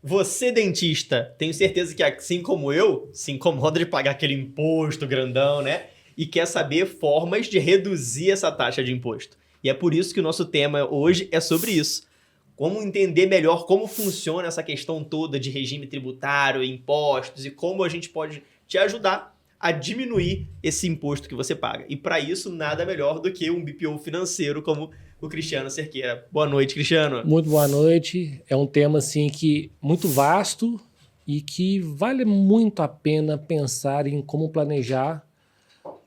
Você, dentista, tenho certeza que, assim como eu, se incomoda de pagar aquele imposto grandão, né? E quer saber formas de reduzir essa taxa de imposto. E é por isso que o nosso tema hoje é sobre isso. Como entender melhor como funciona essa questão toda de regime tributário, impostos e como a gente pode te ajudar a diminuir esse imposto que você paga. E para isso, nada melhor do que um BPO financeiro como o Cristiano Cerqueira. Boa noite, Cristiano. Muito boa noite. É um tema assim que muito vasto e que vale muito a pena pensar em como planejar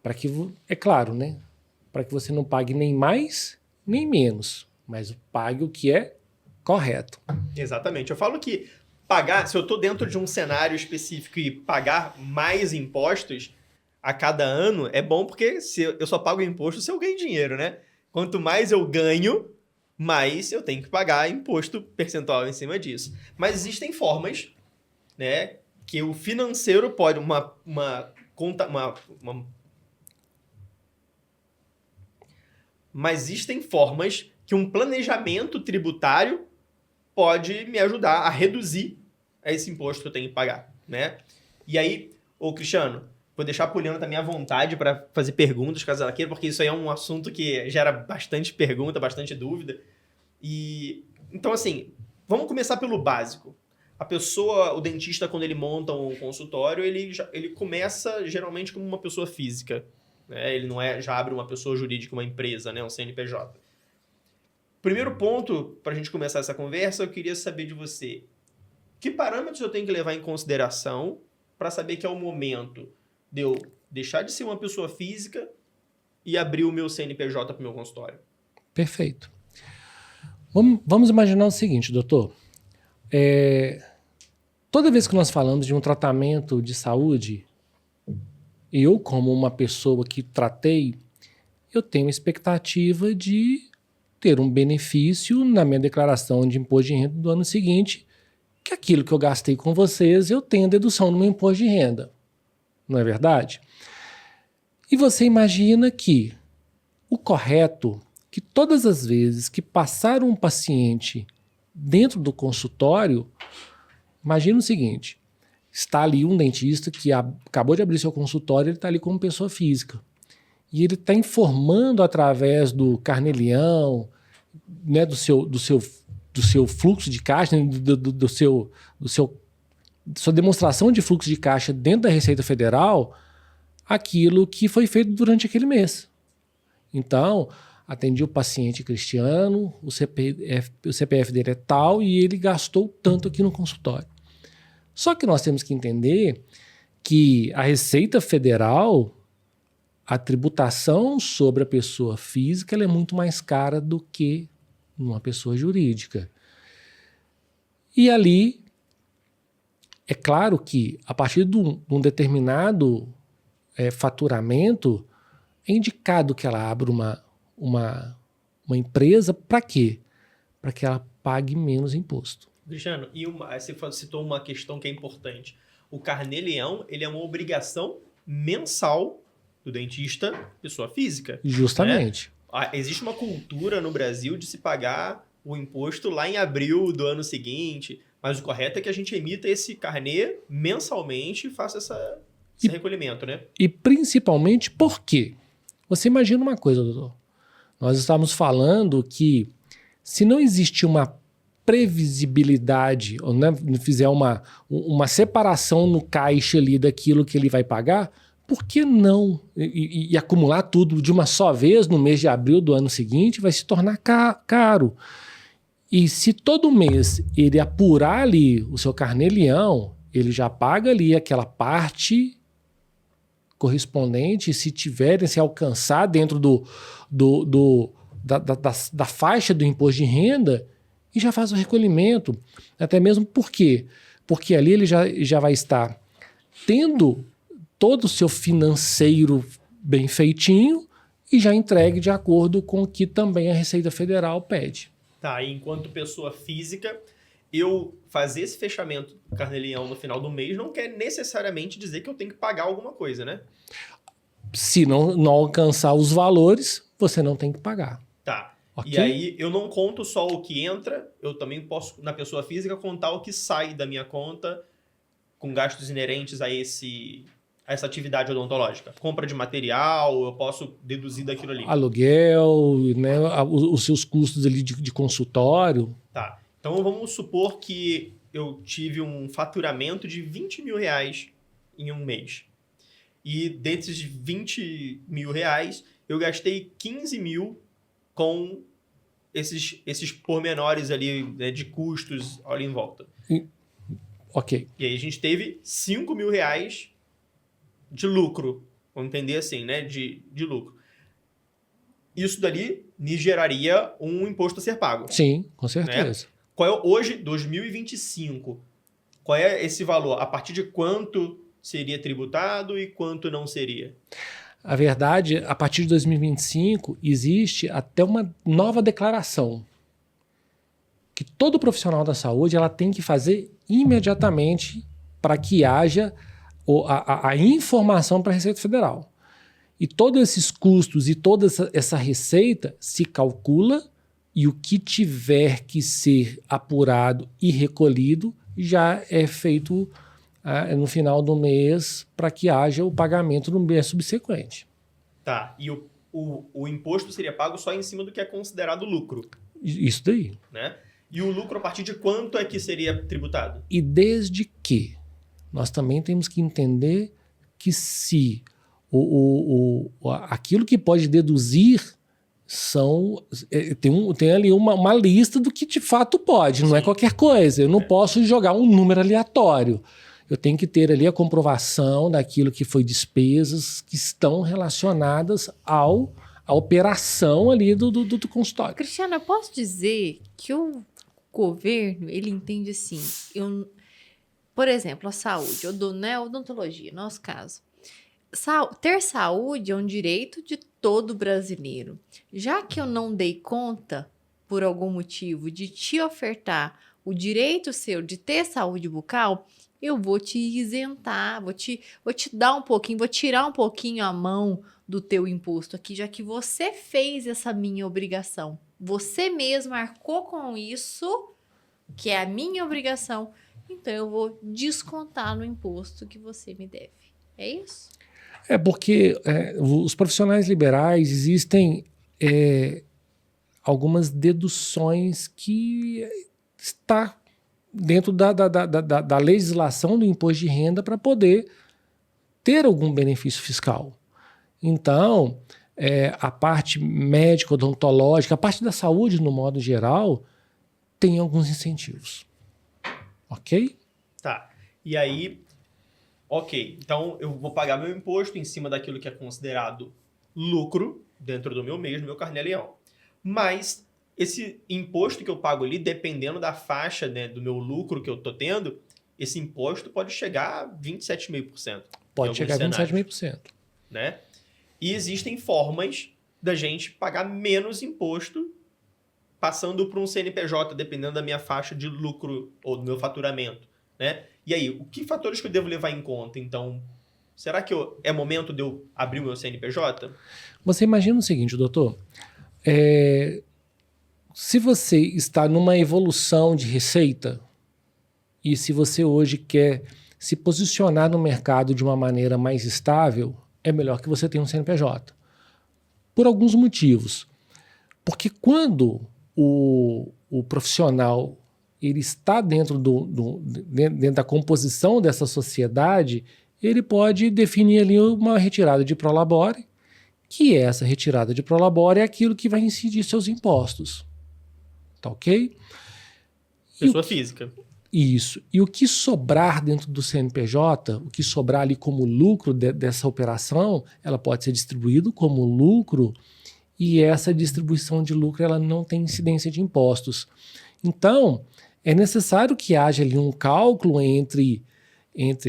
para que, é claro, né? Para que você não pague nem mais nem menos, mas pague o que é correto. Exatamente. Eu falo que pagar, se eu estou dentro de um cenário específico e pagar mais impostos a cada ano, é bom porque se eu só pago imposto se eu ganho dinheiro, né? Quanto mais eu ganho, mais eu tenho que pagar imposto percentual em cima disso. Mas existem formas, né, que o financeiro pode mas existem formas que um planejamento tributário pode me ajudar a reduzir esse imposto que eu tenho que pagar, né? E aí, ô Cristiano, vou deixar a Poliana também à vontade para fazer perguntas, caso ela queira, porque isso aí é um assunto que gera bastante pergunta, bastante dúvida. E então, assim, vamos começar pelo básico. A pessoa, o dentista, quando ele monta um consultório, ele começa geralmente como uma pessoa física, né? Ele não já abre uma pessoa jurídica, uma empresa, né? Um CNPJ. Primeiro ponto, para a gente começar essa conversa, eu queria saber de você. Que parâmetros eu tenho que levar em consideração para saber que é o momento de eu deixar de ser uma pessoa física e abrir o meu CNPJ para o meu consultório? Perfeito. Vamos imaginar o seguinte, doutor. Toda vez que nós falamos de um tratamento de saúde, eu, como uma pessoa que tratei, eu tenho expectativa de ter um benefício na minha declaração de imposto de renda do ano seguinte, que aquilo que eu gastei com vocês, eu tenho dedução no meu imposto de renda. Não é verdade? E você imagina que o correto, que todas as vezes que passar um paciente dentro do consultório, imagina o seguinte, está ali um dentista que acabou de abrir seu consultório, ele está ali como pessoa física. E ele está informando através do carnê-leão, né, do seu fluxo de caixa, né, sua demonstração de fluxo de caixa dentro da Receita Federal, aquilo que foi feito durante aquele mês. Então, atendi o paciente Cristiano, o CPF dele é tal e ele gastou tanto aqui no consultório. Só que nós temos que entender que a Receita Federal, a tributação sobre a pessoa física, ela é muito mais cara do que numa pessoa jurídica. E ali, é claro que a partir de um determinado faturamento, é indicado que ela abra uma empresa para quê? Para que ela pague menos imposto. Cristiano, você citou uma questão que é importante. O carnê-leão, ele é uma obrigação mensal do dentista, pessoa física. Justamente. Né? Existe uma cultura no Brasil de se pagar o imposto lá em abril do ano seguinte, mas o correto é que a gente emita esse carnê mensalmente e faça esse recolhimento, né? E principalmente por quê? Você imagina uma coisa, doutor. Nós estamos falando que se não existe uma previsibilidade, ou não fizer uma separação no caixa ali daquilo que ele vai pagar, por que não e acumular tudo de uma só vez no mês de abril do ano seguinte vai se tornar caro. E se todo mês ele apurar ali o seu carnê-leão, ele já paga ali aquela parte correspondente, se alcançar dentro da faixa do imposto de renda, e já faz o recolhimento. Até mesmo por quê? Porque ali ele já vai estar tendo todo o seu financeiro bem feitinho e já entregue de acordo com o que também a Receita Federal pede. Tá, e enquanto pessoa física, eu fazer esse fechamento do carnê-leão no final do mês não quer necessariamente dizer que eu tenho que pagar alguma coisa, né? Se não alcançar os valores, você não tem que pagar. Tá. Ok? E aí eu não conto só o que entra, eu também posso, na pessoa física, contar o que sai da minha conta com gastos inerentes a essa atividade odontológica. Compra de material, eu posso deduzir daquilo ali. Aluguel, né, os seus custos ali de consultório. Tá. Então vamos supor que eu tive um faturamento de 20 mil reais em um mês. E desses 20 mil reais, eu gastei 15 mil com esses pormenores ali, né, de custos ali em volta. Ok. E aí a gente teve 5 mil reais de lucro. Vamos entender assim, né? De lucro. Isso dali me geraria um imposto a ser pago. Sim, com certeza. Qual é hoje, 2025? Qual é esse valor? A partir de quanto seria tributado e quanto não seria? A verdade, a partir de 2025, existe até uma nova declaração que todo profissional da saúde ela tem que fazer imediatamente para que haja a informação para a Receita Federal. E todos esses custos e toda essa receita se calcula e o que tiver que ser apurado e recolhido já é feito no final do mês para que haja o pagamento no mês subsequente. Tá. E o imposto seria pago só em cima do que é considerado lucro. Isso daí. Né? E o lucro, a partir de quanto é que seria tributado? E desde que nós também temos que entender que se aquilo que pode deduzir tem ali uma lista do que de fato pode, não é qualquer coisa. Eu não posso jogar um número aleatório. Eu tenho que ter ali a comprovação daquilo que foi despesas que estão relacionadas à operação ali do consultório. Cristiano, eu posso dizer que o governo, ele entende assim, por exemplo, a saúde, odontologia, nosso caso. Ter saúde é um direito de todo brasileiro. Já que eu não dei conta, por algum motivo, de te ofertar o direito seu de ter saúde bucal, eu vou te isentar, vou te dar um pouquinho, vou tirar um pouquinho a mão do teu imposto aqui, já que você fez essa minha obrigação. Você mesmo arcou com isso, que é a minha obrigação, então eu vou descontar no imposto que você me deve. É isso? É porque os profissionais liberais existem algumas deduções que está dentro da legislação do imposto de renda para poder ter algum benefício fiscal. Então, a parte médica, odontológica, a parte da saúde, no modo geral, tem alguns incentivos. Ok? Tá. E aí, ok. Então, eu vou pagar meu imposto em cima daquilo que é considerado lucro dentro do meu mês, do meu carnê-leão. Mas esse imposto que eu pago ali, dependendo da faixa, né, do meu lucro que eu tô tendo, esse imposto pode chegar a 27,5%. Pode chegar a 27,5%. Né? E existem formas da gente pagar menos imposto passando por um CNPJ, dependendo da minha faixa de lucro ou do meu faturamento. Né? E aí, que fatores que eu devo levar em conta? Então, será que é momento de eu abrir o meu CNPJ? Você imagina o seguinte, doutor. Se você está numa evolução de receita e se você hoje quer se posicionar no mercado de uma maneira mais estável, é melhor que você tenha um CNPJ. Por alguns motivos. Porque quando o profissional ele está dentro da composição dessa sociedade, ele pode definir ali uma retirada de prolabore, que essa retirada de prolabore é aquilo que vai incidir seus impostos. Tá ok? Pessoa física. Isso. E o que sobrar dentro do CNPJ, o que sobrar ali como lucro dessa operação, ela pode ser distribuído como lucro e essa distribuição de lucro ela não tem incidência de impostos. Então, é necessário que haja ali um cálculo entre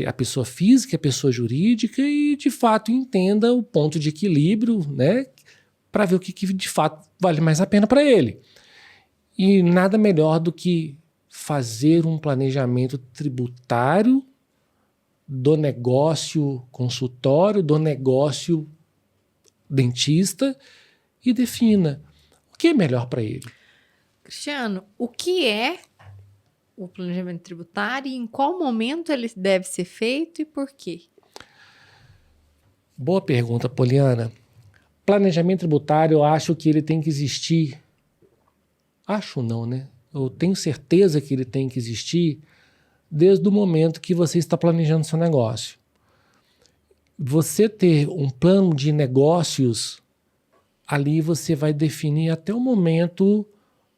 a pessoa física e a pessoa jurídica e, de fato, entenda o ponto de equilíbrio, né, para ver o que de fato vale mais a pena para ele. E nada melhor do que fazer um planejamento tributário do negócio consultório, do negócio dentista e defina o que é melhor para ele. Cristiano, o que é o planejamento tributário e em qual momento ele deve ser feito e por quê? Boa pergunta, Poliana. Planejamento tributário, eu acho que ele tem que existir. Acho não, né? Eu tenho certeza que ele tem que existir desde o momento que você está planejando seu negócio. Você ter um plano de negócios, ali você vai definir até o momento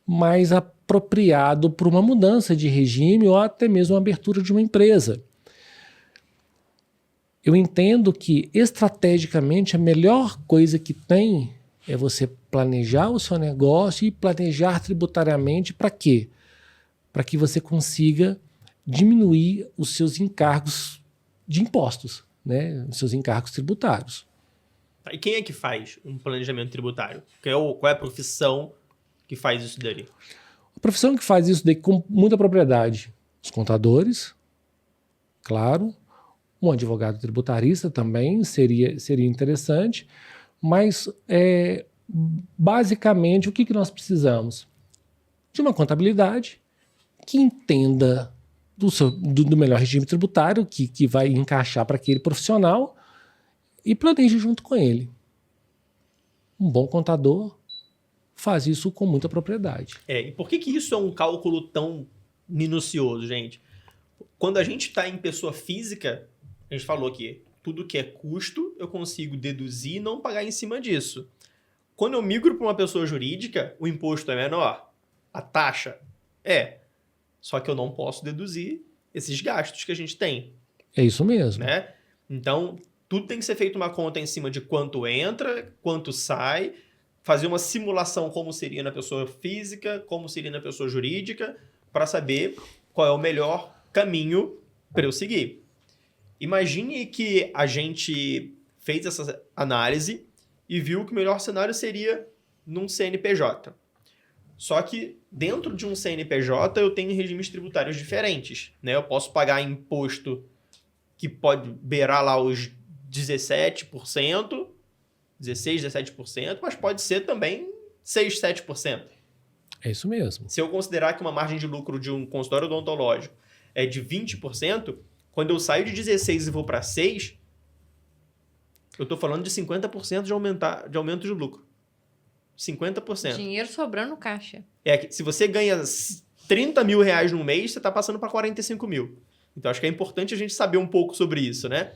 mais apropriado para uma mudança de regime ou até mesmo a abertura de uma empresa. Eu entendo que, estrategicamente, a melhor coisa que tem é você planejar o seu negócio e planejar tributariamente para quê? Para que você consiga diminuir os seus encargos de impostos, né? Os seus encargos tributários. E quem é que faz um planejamento tributário? Qual é a profissão que faz isso daí? A profissão que faz isso daí com muita propriedade, os contadores, claro, um advogado tributarista também seria interessante, mas basicamente o que nós precisamos? De uma contabilidade que entenda do melhor regime tributário, que vai encaixar para aquele profissional e planeje junto com ele. Um bom contador faz isso com muita propriedade. E por que isso é um cálculo tão minucioso, gente? Quando a gente está em pessoa física, a gente falou que tudo que é custo eu consigo deduzir e não pagar em cima disso. Quando eu migro para uma pessoa jurídica, o imposto é menor. A taxa só que eu não posso deduzir esses gastos que a gente tem. É isso mesmo. Né? Então, tudo tem que ser feito uma conta em cima de quanto entra, quanto sai, fazer uma simulação como seria na pessoa física, como seria na pessoa jurídica, para saber qual é o melhor caminho para eu seguir. Imagine que a gente fez essa análise e viu que o melhor cenário seria num CNPJ. Só que dentro de um CNPJ eu tenho regimes tributários diferentes, né? Eu posso pagar imposto que pode beirar lá os 17%, 16%, 17%, mas pode ser também 6%, 7%. É isso mesmo. Se eu considerar que uma margem de lucro de um consultório odontológico é de 20%, quando eu saio de 16 e vou para 6, eu estou falando de 50% de aumento de lucro. 50%. Dinheiro sobrando no caixa. Se você ganha 30 mil reais no mês, você está passando para 45 mil. Então, acho que é importante a gente saber um pouco sobre isso, né?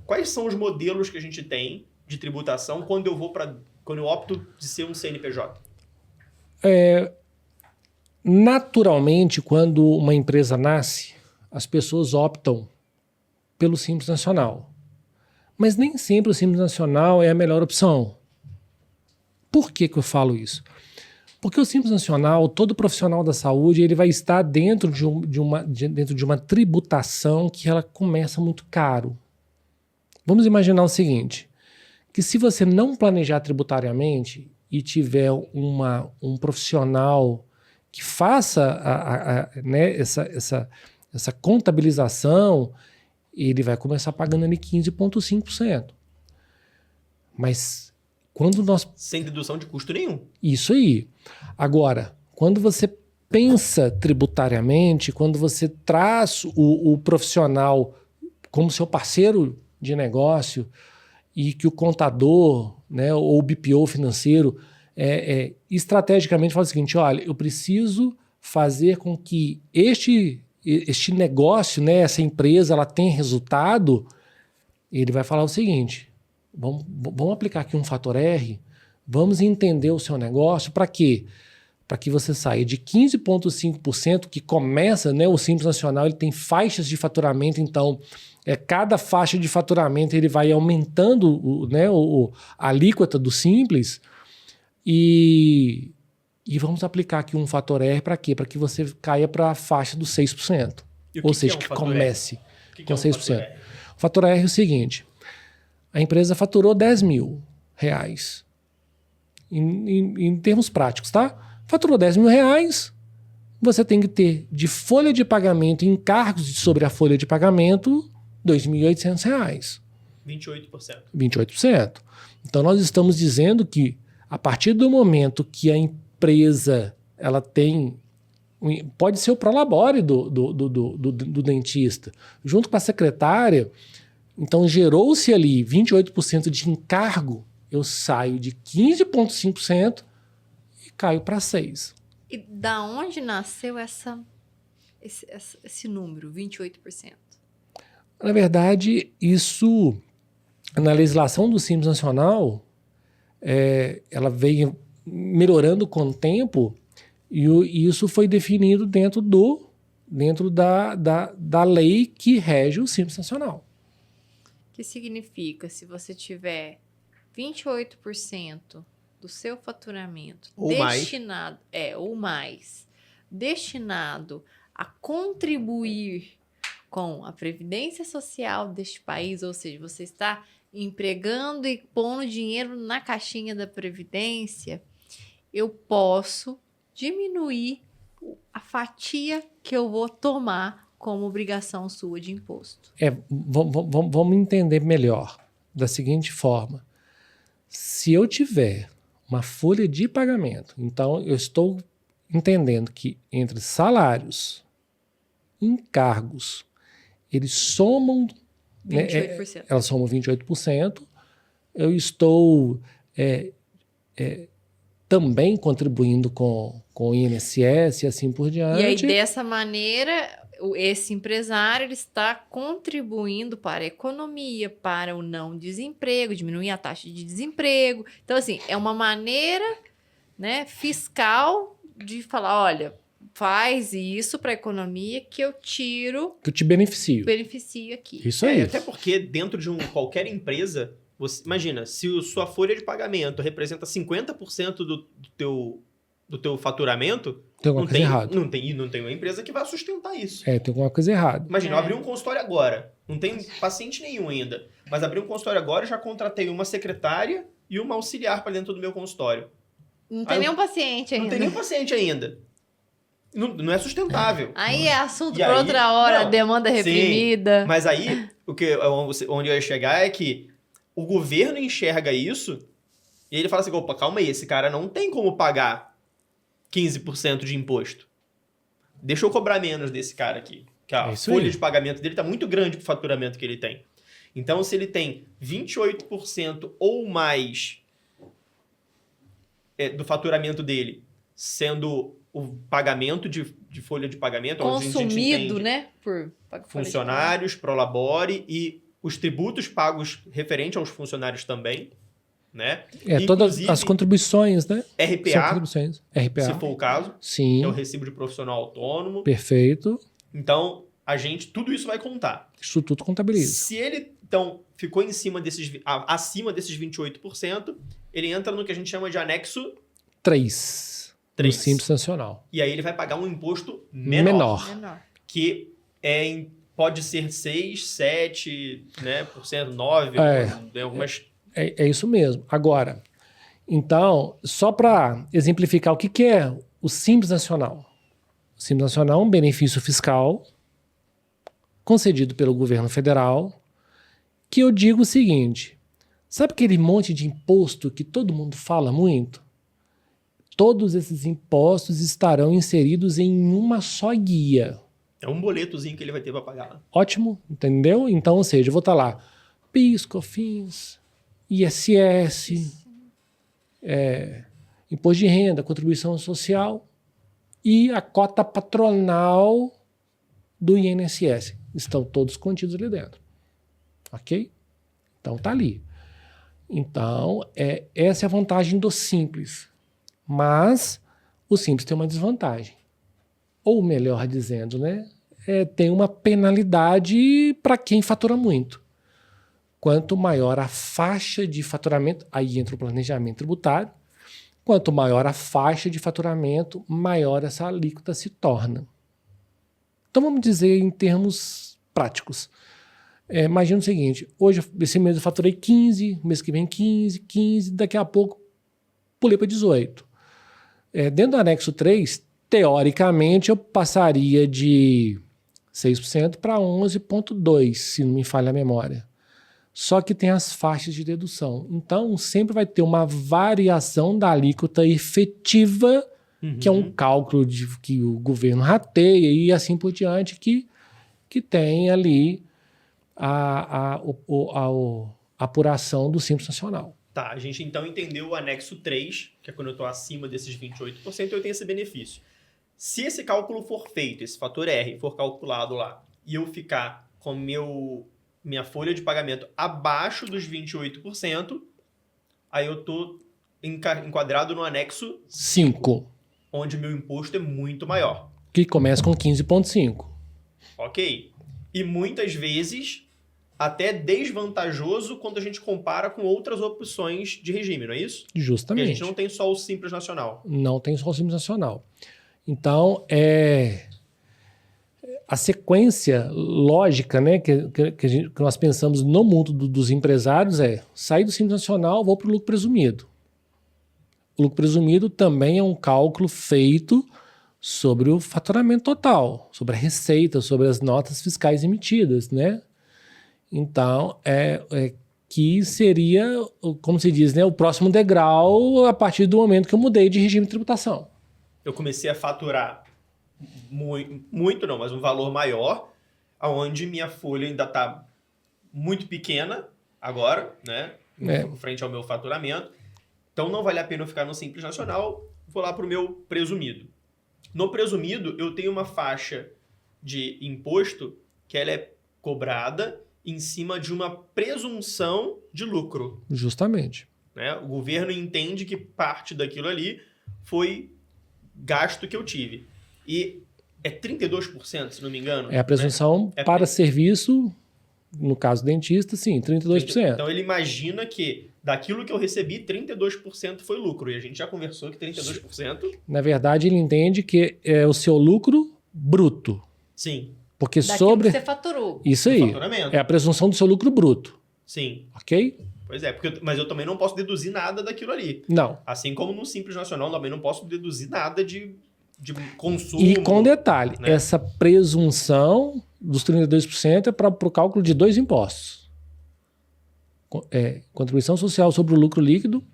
Quais são os modelos que a gente tem de tributação quando eu opto de ser um CNPJ? Naturalmente, quando uma empresa nasce, as pessoas optam pelo Simples Nacional. Mas nem sempre o Simples Nacional é a melhor opção. Por que eu falo isso? Porque o Simples Nacional, todo profissional da saúde, ele vai estar dentro de uma tributação que ela começa muito caro. Vamos imaginar o seguinte, que se você não planejar tributariamente e tiver um profissional que faça essa contabilização, ele vai começar pagando ali 15,5%. Mas quando nós... Sem dedução de custo nenhum. Isso aí. Agora, quando você pensa tributariamente, quando você traz o profissional como seu parceiro de negócio e que o contador, né, ou o BPO financeiro estrategicamente fala o seguinte, olha, eu preciso fazer com que este negócio, né, essa empresa, ela tenha resultado, ele vai falar o seguinte, vamos aplicar aqui um fator R, vamos entender o seu negócio, para quê? Para que você saia de 15,5%, que começa, né, o Simples Nacional, ele tem faixas de faturamento, então cada faixa de faturamento ele vai aumentando a alíquota do Simples, e vamos aplicar aqui um fator R para quê? Para que você caia para a faixa dos 6%. Ou seja, que comece com 6%. O fator R é o seguinte, a empresa faturou 10 mil reais, em termos práticos, tá? Faturou 10 mil reais, você tem que ter de folha de pagamento, encargos sobre a folha de pagamento, R$ 2.800. 28%. 28%. Então nós estamos dizendo que A partir do momento que a empresa ela tem... Pode ser o prolabore do dentista, junto com a secretária. Então, gerou-se ali 28% de encargo, eu saio de 15,5% e caio para 6%. E da onde nasceu esse número, 28%? Na verdade, isso, na legislação do Simples Nacional, ela veio melhorando com o tempo e isso foi definido dentro da lei que rege o Simples Nacional. Que significa, se você tiver 28% do seu faturamento ou destinado, destinado a contribuir com a previdência social deste país, ou seja, você está empregando e pondo dinheiro na caixinha da previdência, eu posso diminuir a fatia que eu vou tomar como obrigação sua de imposto. Vamos entender melhor da seguinte forma. Se eu tiver uma folha de pagamento, então eu estou entendendo que entre salários, encargos, eles somam 28%. Elas somam 28%. Eu estou também contribuindo com o INSS e assim por diante. E aí, dessa maneira, esse empresário ele está contribuindo para a economia, para o não desemprego, diminuir a taxa de desemprego. Então, assim, é uma maneira, né, fiscal de falar, olha, faz isso para a economia que eu tiro... Que eu te beneficio. Beneficio aqui. Isso aí. Até porque dentro de qualquer empresa, você imagina, se sua folha de pagamento representa 50% do teu faturamento, Tem alguma coisa errada. Não tem uma empresa que vai sustentar isso. Tem alguma coisa errada. Imagina, eu abri um consultório agora, não tem paciente nenhum ainda, mas abri um consultório agora e já contratei uma secretária e uma auxiliar para dentro do meu consultório. Não tem nenhum paciente ainda. Não tem nenhum paciente ainda. Não é sustentável. Aí é assunto E para aí- outra hora, não, demanda reprimida. Mas aí, onde eu ia chegar é que o governo enxerga isso e ele fala assim, opa, calma aí, esse cara não tem como pagar 15% de imposto. Deixa eu cobrar menos desse cara aqui. Que a isso folha aí. de pagamento dele está muito grande para o faturamento que ele tem. Então, se ele tem 28% ou mais do faturamento dele sendo o pagamento de folha de pagamento, onde a gente Consumido, entende né? Por funcionários, prolabore e os tributos pagos referente aos funcionários também, né? Todas Inclusive, as contribuição, né? São RPA, contribuições. RPA. se for o caso, Sim. que é o recibo de profissional autônomo. Perfeito. Então, tudo isso vai contar. Isso tudo contabiliza. Se ele, então, ficou acima desses 28%, ele entra no que a gente chama de anexo 3. No 3. Simples Nacional. E aí ele vai pagar um imposto menor. menor. Que pode ser 6, 7, né, por cento, 9, tem algumas... É isso mesmo. Agora, então, só para exemplificar o que é o Simples Nacional. O Simples Nacional é um benefício fiscal concedido pelo governo federal, que eu digo o seguinte, sabe aquele monte de imposto que todo mundo fala muito? Todos esses impostos estarão inseridos em uma só guia. É um boletozinho que ele vai ter para pagar lá. Ótimo, entendeu? Então, ou seja, eu vou estar lá, PIS, COFINS, ISS, imposto de renda, contribuição social e a cota patronal do INSS. Estão todos contidos ali dentro. Ok? Então, tá ali. Então, essa é a vantagem do Simples. Mas o Simples tem uma desvantagem. Ou melhor dizendo, né? Tem uma penalidade para quem fatura muito. Quanto maior a faixa de faturamento, aí entra o planejamento tributário, quanto maior a faixa de faturamento, maior essa alíquota se torna. Então vamos dizer em termos práticos. Imagina o seguinte, hoje, esse mês eu faturei 15, mês que vem 15, daqui a pouco pulei para 18. Dentro do anexo 3, teoricamente eu passaria de 6% para 11,2%, se não me falha a memória. só que tem as faixas de dedução. Então, sempre vai ter uma variação da alíquota efetiva, que é um cálculo que o governo rateia e assim por diante, que tem ali a apuração do Simples Nacional. Tá, a gente então entendeu o anexo 3, que é quando eu estou acima desses 28%, eu tenho esse benefício. Se esse cálculo for feito, esse fator R for calculado lá, e eu ficar com minha folha de pagamento abaixo dos 28%, aí eu estou enquadrado no anexo 5, onde meu imposto é muito maior. que começa com 15,5. Ok. E muitas vezes até desvantajoso quando a gente compara com outras opções de regime, não é isso? Porque a Justamente. gente não tem só o Simples Nacional. Não tem só o Simples Nacional. Então, a sequência lógica, né, que nós pensamos no mundo dos empresários é sair do Simples Nacional, vou para o lucro presumido. O lucro presumido também é um cálculo feito sobre o faturamento total, sobre a receita, sobre as notas fiscais emitidas, né? Então, que seria, como se diz, né, o próximo degrau a partir do momento que eu mudei de regime de tributação. Eu comecei a faturar muito não, mas um valor maior, onde minha folha ainda está muito pequena agora, né? Frente ao meu faturamento. Então não vale a pena eu ficar no Simples Nacional, vou lá para o meu presumido. No presumido, eu tenho uma faixa de imposto que ela é cobrada em cima de uma presunção de lucro. Justamente. Né? O governo entende que parte daquilo ali foi gasto que eu tive. E é 32%, se não me engano. É a presunção, né? Para serviço, no caso dentista, sim, 32%. Então ele imagina que daquilo que eu recebi, 32% foi lucro. E a gente já conversou que 32%... Na verdade, ele entende que é o seu lucro bruto. Sim. Porque daquilo sobre... que você faturou. Isso aí. É a presunção do seu lucro bruto. Sim. Ok? Pois é, mas eu também não posso deduzir nada daquilo ali. Não. Assim como no Simples Nacional, também não posso deduzir nada de consumo. E com detalhe, né? Essa presunção dos 32% é para o cálculo de 2 impostos. Contribuição social sobre o lucro líquido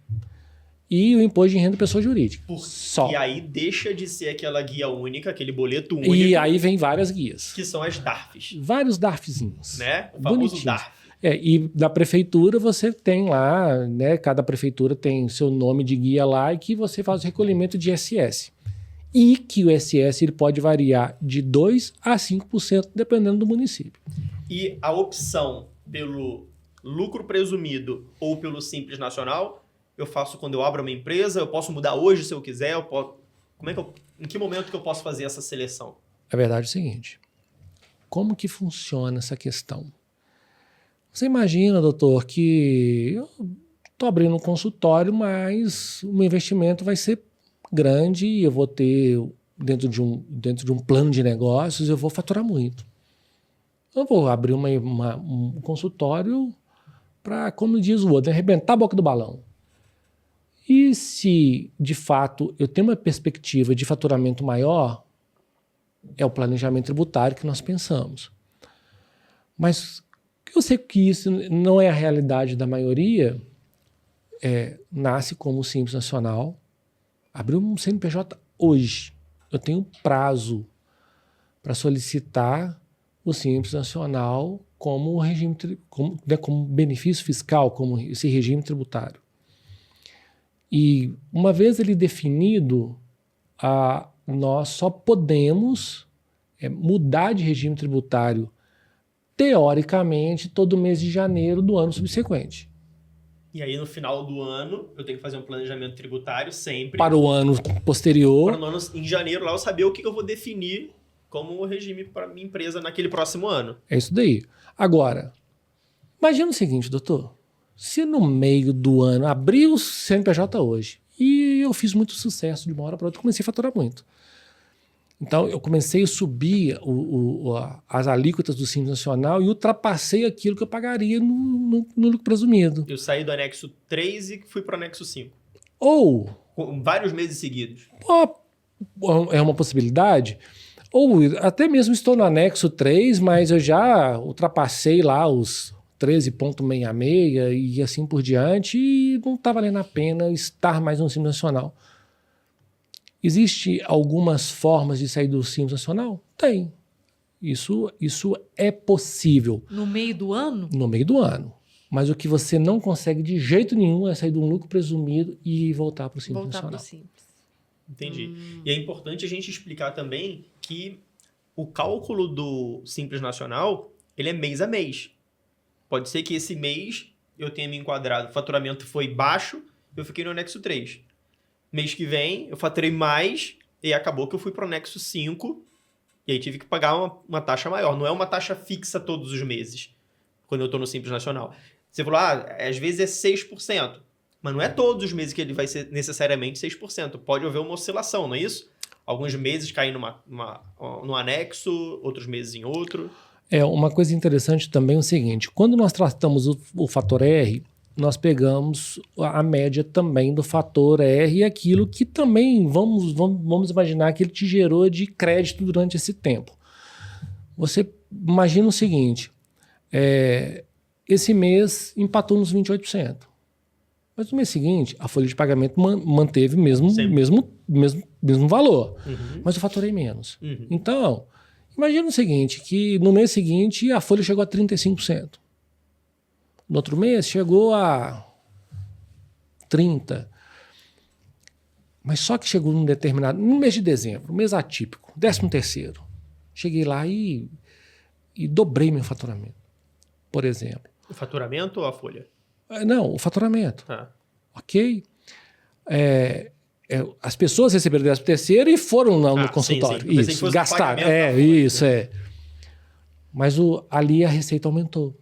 e o imposto de renda da pessoa jurídica. Só. E aí deixa de ser aquela guia única, aquele boleto único. E aí vem várias guias. Que são as DARFs. Vários DARFzinhos. Né? O famoso DARF. E da prefeitura você tem lá, né? Cada prefeitura tem seu nome de guia lá e que você faz o recolhimento de ISS. E que o ISS ele pode variar de 2% a 5%, dependendo do município. E a opção pelo lucro presumido ou pelo Simples Nacional, eu faço quando eu abro uma empresa, eu posso mudar hoje se eu quiser, em que momento que eu posso fazer essa seleção? A verdade é o seguinte, como que funciona essa questão? Você imagina, doutor, que eu estou abrindo um consultório, mas o meu investimento vai ser grande e eu vou ter, dentro de um plano de negócios, eu vou faturar muito. Eu vou abrir um consultório para, como diz o outro, arrebentar a boca do balão. E se, de fato, eu tenho uma perspectiva de faturamento maior, é o planejamento tributário que nós pensamos. Mas eu sei que isso não é a realidade da maioria, nasce como Simples Nacional, abriu um CNPJ hoje. Eu tenho prazo para solicitar o Simples Nacional como regime, como benefício fiscal, como esse regime tributário. E uma vez ele definido, nós só podemos mudar de regime tributário, teoricamente, todo mês de janeiro do ano subsequente. E aí, no final do ano, eu tenho que fazer um planejamento tributário sempre. Para o ano posterior. Para o ano, em janeiro, lá eu saber o que eu vou definir como regime para minha empresa naquele próximo ano. É isso daí. Agora, imagina o seguinte, doutor. Se no meio do ano abriu o CNPJ hoje e eu fiz muito sucesso de uma hora para outra, comecei a faturar muito. Então, eu comecei a subir as alíquotas do Simples Nacional e ultrapassei aquilo que eu pagaria no lucro presumido. Eu saí do anexo 3 e fui para o anexo 5. Ou... com vários meses seguidos. É uma possibilidade. Ou até mesmo estou no anexo 3, mas eu já ultrapassei lá os 13,66 e assim por diante, e não está valendo a pena estar mais no Simples Nacional. Existe algumas formas de sair do Simples Nacional? Tem. Isso é possível. No meio do ano? No meio do ano. Mas o que você não consegue de jeito nenhum é sair de um lucro presumido e voltar para o Simples Voltar Nacional. pro Simples. Entendi. E é importante a gente explicar também que o cálculo do Simples Nacional, ele é mês a mês. Pode ser que esse mês eu tenha me enquadrado, o faturamento foi baixo, eu fiquei no anexo 3. Mês que vem, eu faturei mais e acabou que eu fui para o anexo 5 e aí tive que pagar uma taxa maior. Não é uma taxa fixa todos os meses, quando eu estou no Simples Nacional. Você falou, às vezes é 6%. Mas não é todos os meses que ele vai ser necessariamente 6%. Pode haver uma oscilação, não é isso? Alguns meses caem num anexo, outros meses em outro. Uma coisa interessante também é o seguinte, quando nós tratamos o fator R, nós pegamos a média também do fator R e aquilo que também, vamos imaginar que ele te gerou de crédito durante esse tempo. Você imagina o seguinte, esse mês empatou nos 28%. Mas no mês seguinte, a folha de pagamento manteve o mesmo valor, mas eu faturei menos. Então, imagina o seguinte, que no mês seguinte a folha chegou a 35%. No outro mês chegou a 30%. Mas só que chegou no mês de dezembro, mês atípico, 13º. Cheguei lá e dobrei meu faturamento, por exemplo. O faturamento ou a folha? Não, o faturamento. Ok? As pessoas receberam 13º e foram no consultório. Sim. Isso, gastaram. Isso. Mas ali a receita aumentou.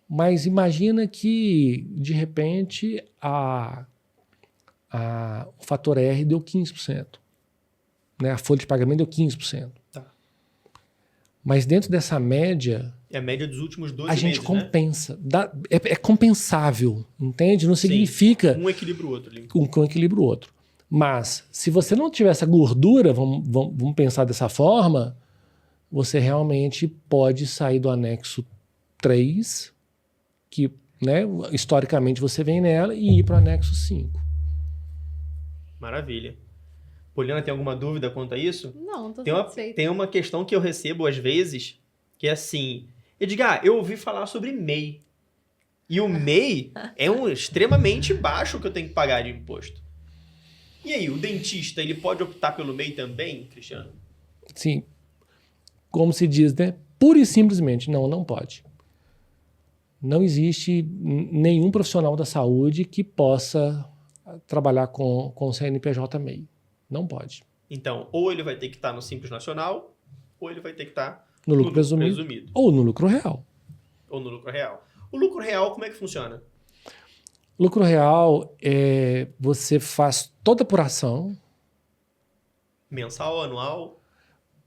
Mas imagina que, de repente, o fator R deu 15%. Né? A folha de pagamento deu 15%. Tá. Mas dentro dessa média... É a média dos últimos 12 meses, a gente compensa. É compensável, entende? Não significa... Um equilibra o outro. Um equilibra o outro. Mas, se você não tiver essa gordura, vamos pensar dessa forma, você realmente pode sair do anexo 3, que, né, historicamente você vem nela, e ir para o anexo 5. Maravilha. Poliana, tem alguma dúvida quanto a isso? Não, tô satisfeita. Tem uma questão que eu recebo às vezes, que é assim... Edgar, eu ouvi falar sobre MEI. E o MEI é extremamente baixo que eu tenho que pagar de imposto. E aí, o dentista, ele pode optar pelo MEI também, Cristiano? Sim. Como se diz, né? Pura e simplesmente, não pode. Não existe nenhum profissional da saúde que possa trabalhar com o CNPJ MEI. Não pode. Então, ou ele vai ter que estar no Simples Nacional, ou ele vai ter que estar no lucro presumido. Ou no lucro real. Ou no lucro real. O lucro real, como é que funciona? Lucro real você faz toda a apuração. Mensal, anual?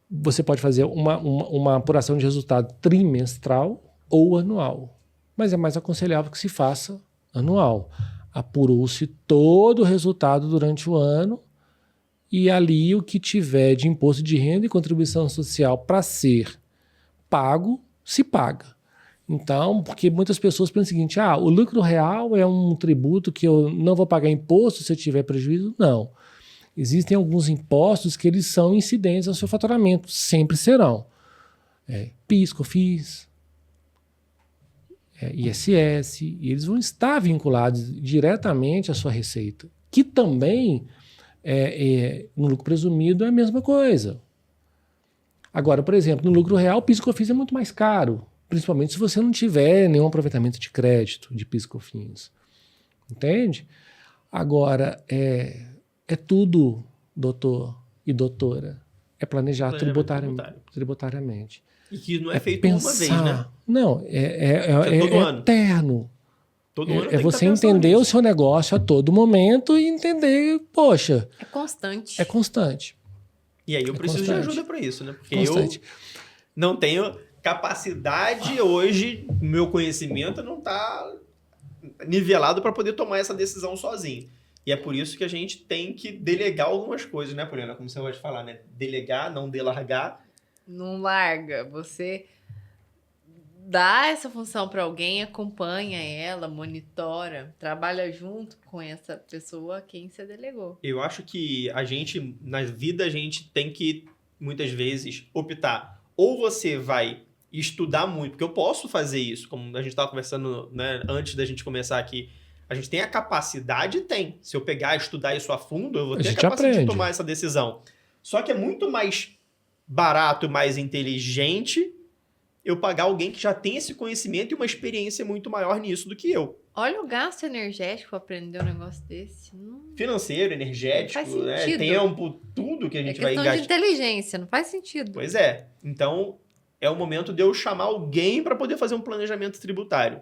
Você pode fazer uma apuração de resultado trimestral ou anual. Mas é mais aconselhável que se faça anual. Apurou-se todo o resultado durante o ano e ali o que tiver de imposto de renda e contribuição social para ser pago, se paga. Então, porque muitas pessoas pensam o seguinte, o lucro real é um tributo que eu não vou pagar imposto se eu tiver prejuízo. Não. Existem alguns impostos que eles são incidentes ao seu faturamento, sempre serão. PIS, COFINS, ISS, e eles vão estar vinculados diretamente à sua receita, que também, no lucro presumido, é a mesma coisa. Agora, por exemplo, no lucro real, o PIS e COFINS é muito mais caro, principalmente se você não tiver nenhum aproveitamento de crédito de PIS e COFINS. Entende? Agora, é tudo, doutor e doutora, é planejar tributariamente. E que não é feito uma vez, né? Não, todo ano. Eterno. Todo ano É você entender o seu negócio a todo momento e entender, poxa... É constante. É constante. E aí eu preciso de ajuda para isso, né? Porque constante. Eu não tenho capacidade hoje, meu conhecimento não está nivelado para poder tomar essa decisão sozinho. E é por isso que a gente tem que delegar algumas coisas, né, Poliana? Como você pode falar, né? Delegar, não delargar. Não larga. Você dá essa função para alguém, acompanha ela, monitora, trabalha junto com essa pessoa a quem você delegou. Eu acho que na vida, a gente tem que, muitas vezes, optar. Ou você vai estudar muito, porque eu posso fazer isso, como a gente estava conversando, né, antes da gente começar aqui. A gente tem a capacidade? Tem. Se eu pegar e estudar isso a fundo, eu vou ter a capacidade de tomar essa decisão. Só que é muito mais barato, mais inteligente eu pagar alguém que já tem esse conhecimento e uma experiência muito maior nisso do que eu. Olha o gasto energético para aprender um negócio desse. Financeiro, energético, né? Tempo, tudo que a gente vai gastar. É questão de inteligência, não faz sentido. Pois é. Então, é o momento de eu chamar alguém para poder fazer um planejamento tributário.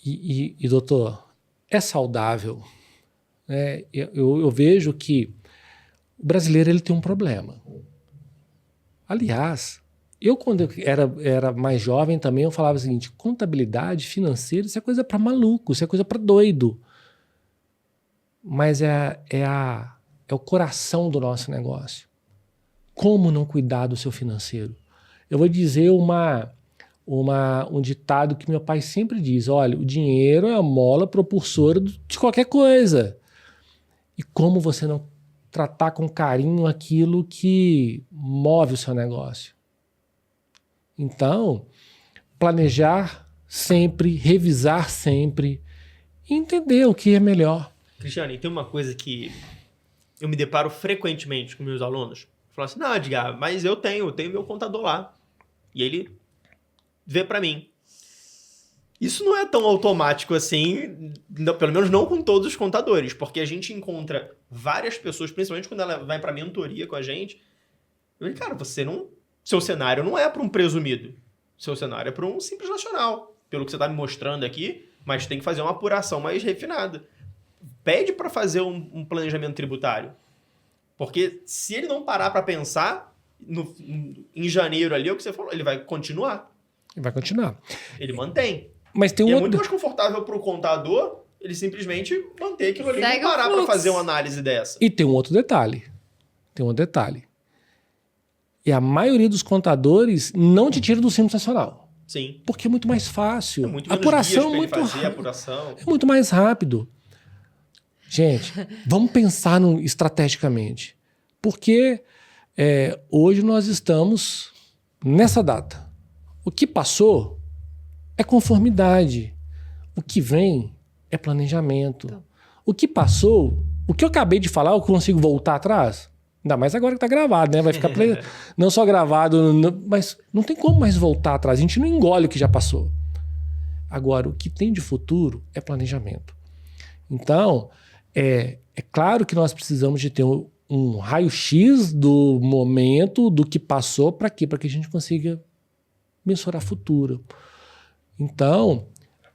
E doutor, é saudável? Eu vejo que o brasileiro ele tem um problema. Aliás, quando eu era mais jovem também, eu falava o seguinte, contabilidade financeira, isso é coisa para maluco, isso é coisa para doido. Mas é o coração do nosso negócio. Como não cuidar do seu financeiro? Eu vou dizer um ditado que meu pai sempre diz, olha, o dinheiro é a mola propulsora de qualquer coisa. E como você não tratar com carinho aquilo que move o seu negócio? Então, planejar sempre, revisar sempre, e entender o que é melhor. Cristiane, tem uma coisa que eu me deparo frequentemente com meus alunos. Falam assim, não, Edgar, mas eu tenho meu contador lá. E ele vê para mim. Isso não é tão automático assim, pelo menos não com todos os contadores, porque a gente encontra várias pessoas, principalmente quando ela vai para mentoria com a gente. Eu digo, cara, seu cenário não é para um presumido. Seu cenário é para um simples nacional. Pelo que você está me mostrando aqui, mas tem que fazer uma apuração mais refinada. Pede para fazer um planejamento tributário. Porque se ele não parar para pensar, em janeiro ali, é o que você falou, ele vai continuar. Ele vai continuar. Ele mantém. Mas tem é muito mais confortável para o contador ele simplesmente manter aquilo ali e não parar para fazer uma análise dessa. E tem um outro detalhe. E a maioria dos contadores não te tira do Simples Nacional. Sim. Porque é muito mais fácil. É muito menos apuração dias pra ele fazer, apuração. É muito mais rápido. Gente, vamos pensar estrategicamente. Porque hoje nós estamos nessa data. O que passou é conformidade. O que vem é planejamento. O que passou, o que eu acabei de falar, eu consigo voltar atrás? Ainda mais agora que tá gravado, né? Vai ficar não só gravado, mas não tem como mais voltar atrás. A gente não engole o que já passou. Agora, o que tem de futuro é planejamento. Então, é claro que nós precisamos de ter um raio-x do momento, do que passou, para quê? Para que a gente consiga mensurar futuro. Então,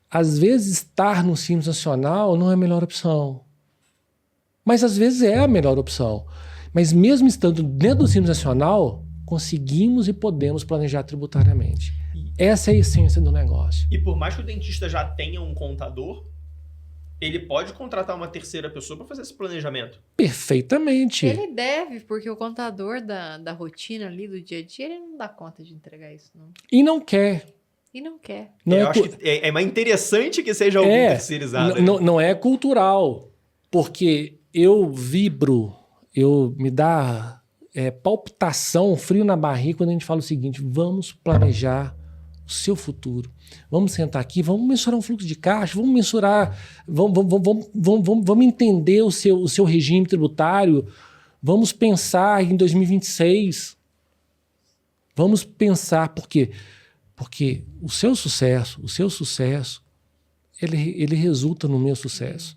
às vezes estar no Simples Nacional não é a melhor opção. Mas às vezes é a melhor opção. Mas mesmo estando dentro do Simples Nacional, conseguimos e podemos planejar tributariamente. Essa é a essência do negócio. E por mais que o dentista já tenha um contador, ele pode contratar uma terceira pessoa para fazer esse planejamento. Perfeitamente. Ele deve, porque o contador da rotina ali, do dia a dia, ele não dá conta de entregar isso, não. E não quer. Eu acho que é mais interessante que seja algum terceirizado. Não é cultural. Porque eu vibro, me dá palpitação, frio na barriga quando a gente fala o seguinte, vamos planejar o seu futuro. Vamos sentar aqui, vamos mensurar um fluxo de caixa, vamos mensurar, vamos entender o seu regime tributário, vamos pensar em 2026. Vamos pensar, por quê? Porque o seu sucesso, ele resulta no meu sucesso.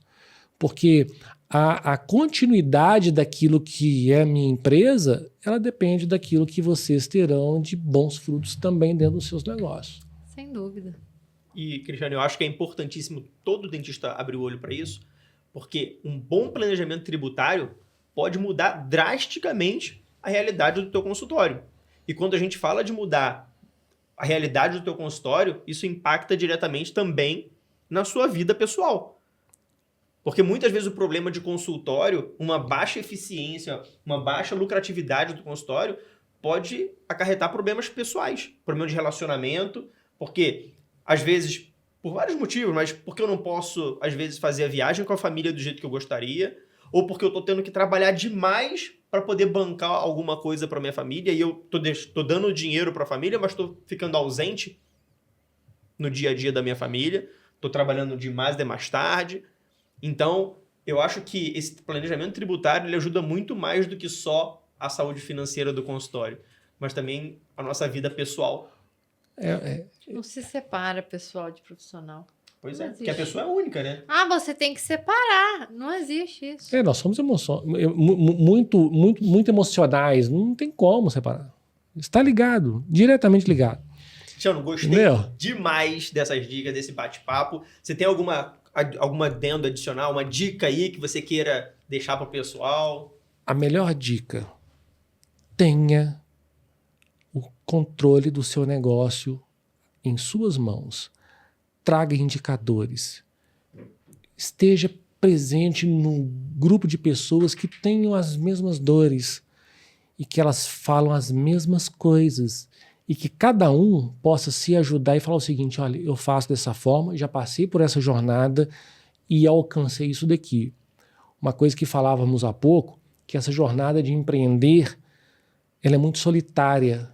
Porque a continuidade daquilo que é a minha empresa, ela depende daquilo que vocês terão de bons frutos também dentro dos seus negócios. Sem dúvida. E, Cristiane, eu acho que é importantíssimo todo dentista abrir o olho para isso, porque um bom planejamento tributário pode mudar drasticamente a realidade do teu consultório. E quando a gente fala de mudar a realidade do teu consultório, isso impacta diretamente também na sua vida pessoal. Porque muitas vezes o problema de consultório, uma baixa eficiência, uma baixa lucratividade do consultório, pode acarretar problemas pessoais, problema de relacionamento, porque, às vezes, por vários motivos, mas porque eu não posso, às vezes, fazer a viagem com a família do jeito que eu gostaria, ou porque eu tô tendo que trabalhar demais para poder bancar alguma coisa para minha família e eu tô dando dinheiro para a família, mas tô ficando ausente no dia a dia da minha família, tô trabalhando demais tarde. Então, eu acho que esse planejamento tributário ele ajuda muito mais do que só a saúde financeira do consultório, mas também a nossa vida pessoal. Não se separa pessoal de profissional. Pois Não é, existe. porque a pessoa é única, né? Ah, você tem que separar. Não existe isso. Nós somos muito emocionais. Não tem como separar. Está ligado, diretamente ligado. Tiano, gostei Entendeu? demais dessas dicas, desse bate-papo. Você tem alguma adendo adicional, uma dica aí que você queira deixar para o pessoal? A melhor dica: tenha o controle do seu negócio em suas mãos. Traga indicadores. Esteja presente num grupo de pessoas que tenham as mesmas dores e que elas falam as mesmas coisas e que cada um possa se ajudar e falar o seguinte: olha, eu faço dessa forma, já passei por essa jornada e alcancei isso daqui. Uma coisa que falávamos há pouco, que essa jornada de empreender, ela é muito solitária.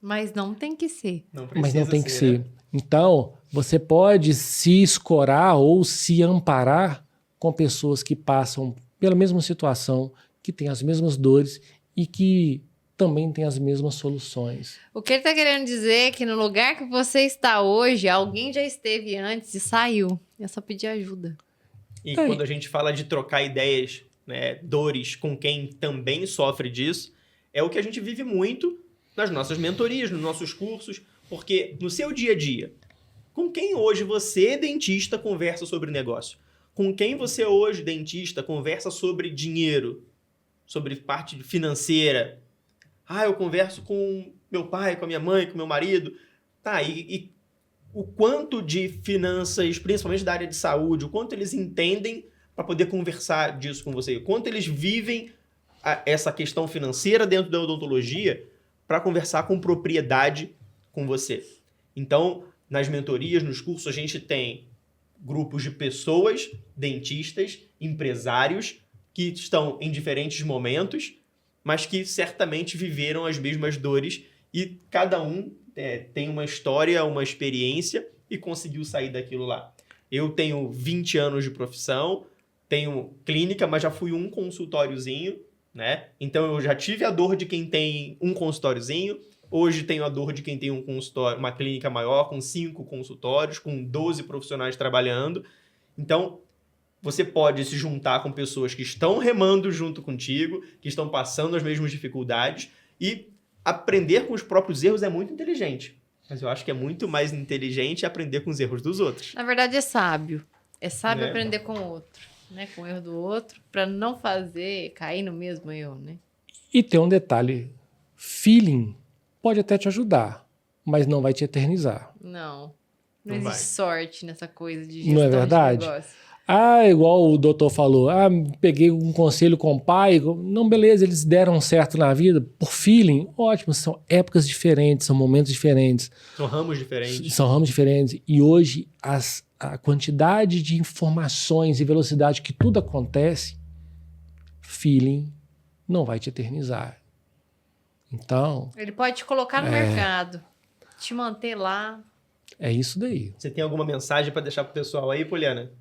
Mas não tem que ser. Mas não tem que ser. Né? Então, você pode se escorar ou se amparar com pessoas que passam pela mesma situação, que têm as mesmas dores e que também têm as mesmas soluções. O que ele está querendo dizer é que no lugar que você está hoje, alguém já esteve antes e saiu. É só pedir ajuda. E quando a gente fala de trocar ideias, né, dores com quem também sofre disso, é o que a gente vive muito nas nossas mentorias, nos nossos cursos, porque no seu dia a dia, com quem hoje você, dentista, conversa sobre negócio? Com quem você hoje, dentista, conversa sobre dinheiro, sobre parte financeira? Ah, eu converso com meu pai, com a minha mãe, com meu marido. Tá, e o quanto de finanças, principalmente da área de saúde, o quanto eles entendem para poder conversar disso com você? O quanto eles vivem essa questão financeira dentro da odontologia para conversar com propriedade com você? Então, nas mentorias, nos cursos, a gente tem grupos de pessoas, dentistas, empresários, que estão em diferentes momentos, mas que certamente viveram as mesmas dores e cada um tem uma história, uma experiência e conseguiu sair daquilo lá. Eu tenho 20 anos de profissão, tenho clínica, mas já fui um consultóriozinho, né? Então eu já tive a dor de quem tem um consultóriozinho, hoje tenho a dor de quem tem um consultório, uma clínica maior, com 5 consultórios, com 12 profissionais trabalhando. Então, você pode se juntar com pessoas que estão remando junto contigo, que estão passando as mesmas dificuldades, e aprender com os próprios erros é muito inteligente. Mas eu acho que é muito mais inteligente aprender com os erros dos outros. Na verdade, é sábio. É sábio Né? aprender com o outro, né? Com o erro do outro, para não cair no mesmo erro, né? E tem um detalhe: feeling pode até te ajudar, mas não vai te eternizar. Não Não existe vai. sorte nessa coisa de Não é gestão verdade? de negócio. Igual o doutor falou, peguei um conselho com o pai, não, beleza, eles deram certo na vida, por feeling, ótimo, são épocas diferentes, são momentos diferentes. São ramos diferentes. São ramos diferentes, e hoje a quantidade de informações e velocidade que tudo acontece, feeling não vai te eternizar. Então, Ele pode te colocar no mercado, te manter lá. é isso daí. Você tem alguma mensagem para deixar pro pessoal aí, Poliana?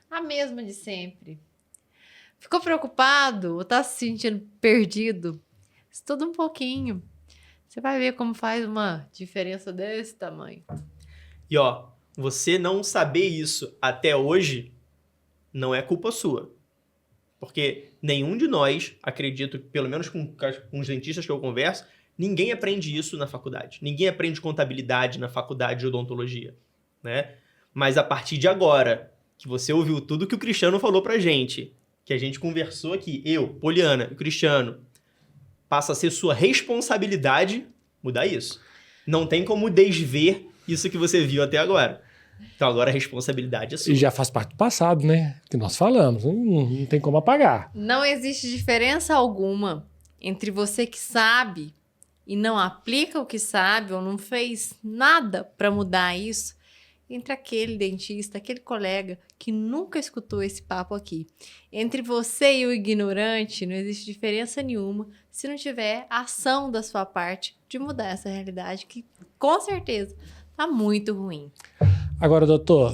A mesma de sempre. Ficou preocupado ou tá se sentindo perdido? Estuda um pouquinho. Você vai ver como faz uma diferença desse tamanho. E ó, você não saber isso até hoje não é culpa sua. Porque nenhum de nós, acredito, pelo menos com os dentistas que eu converso, ninguém aprende isso na faculdade. Ninguém aprende contabilidade na faculdade de odontologia, né? Mas a partir de agora, que você ouviu tudo que o Cristiano falou pra gente, que a gente conversou aqui, eu, Poliana e o Cristiano, passa a ser sua responsabilidade mudar isso. Não tem como desver isso que você viu até agora. Então agora a responsabilidade é sua. E já faz parte do passado, né? Que nós falamos, não tem como apagar. Não existe diferença alguma entre você que sabe e não aplica o que sabe ou não fez nada para mudar isso, entre aquele dentista, aquele colega que nunca escutou esse papo aqui. Entre você e o ignorante não existe diferença nenhuma se não tiver ação da sua parte de mudar essa realidade que com certeza tá muito ruim. Agora, doutor,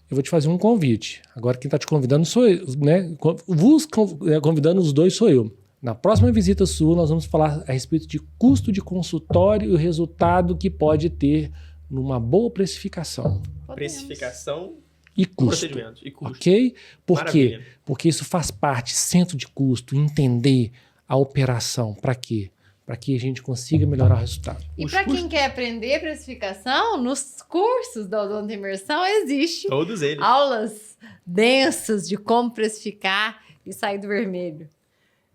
eu vou te fazer um convite. Agora quem está te convidando sou eu, né? Vos convidando os dois sou eu. Na próxima visita sua, nós vamos falar a respeito de custo de consultório e o resultado que pode ter numa boa precificação. Podemos. Precificação E custo. procedimentos. E custo. Ok? Por Maravilha. quê? Porque isso faz parte, centro de custo, entender a operação. Para quê? Para que a gente consiga melhorar o resultado. E Os para custos- quem quer aprender precificação, nos cursos da Odonto Imersão existe Todos eles. aulas densas de como precificar e sair do vermelho.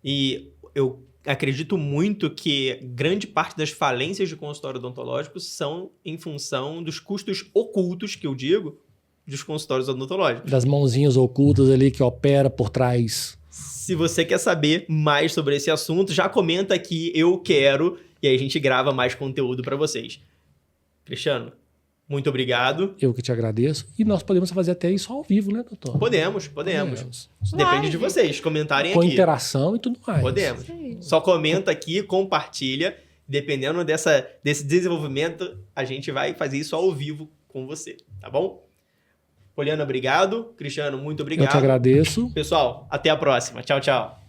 E eu acredito muito que grande parte das falências de consultório odontológico são em função dos custos ocultos, que eu digo, dos consultórios odontológicos. Das mãozinhas ocultas ali que opera por trás. Se você quer saber mais sobre esse assunto, já comenta aqui, eu quero, e aí a gente grava mais conteúdo para vocês. Cristiano, muito obrigado. Eu que te agradeço. E nós podemos fazer até isso ao vivo, né, doutor? Podemos. Depende de vocês, comentarem Com aqui. interação e tudo mais. Podemos. Isso aí. Só comenta aqui, compartilha. Dependendo desse desenvolvimento, a gente vai fazer isso ao vivo com você, tá bom? Poliana, obrigado. Cristiano, muito Eu te obrigado. agradeço. Pessoal, até a próxima. Tchau, tchau.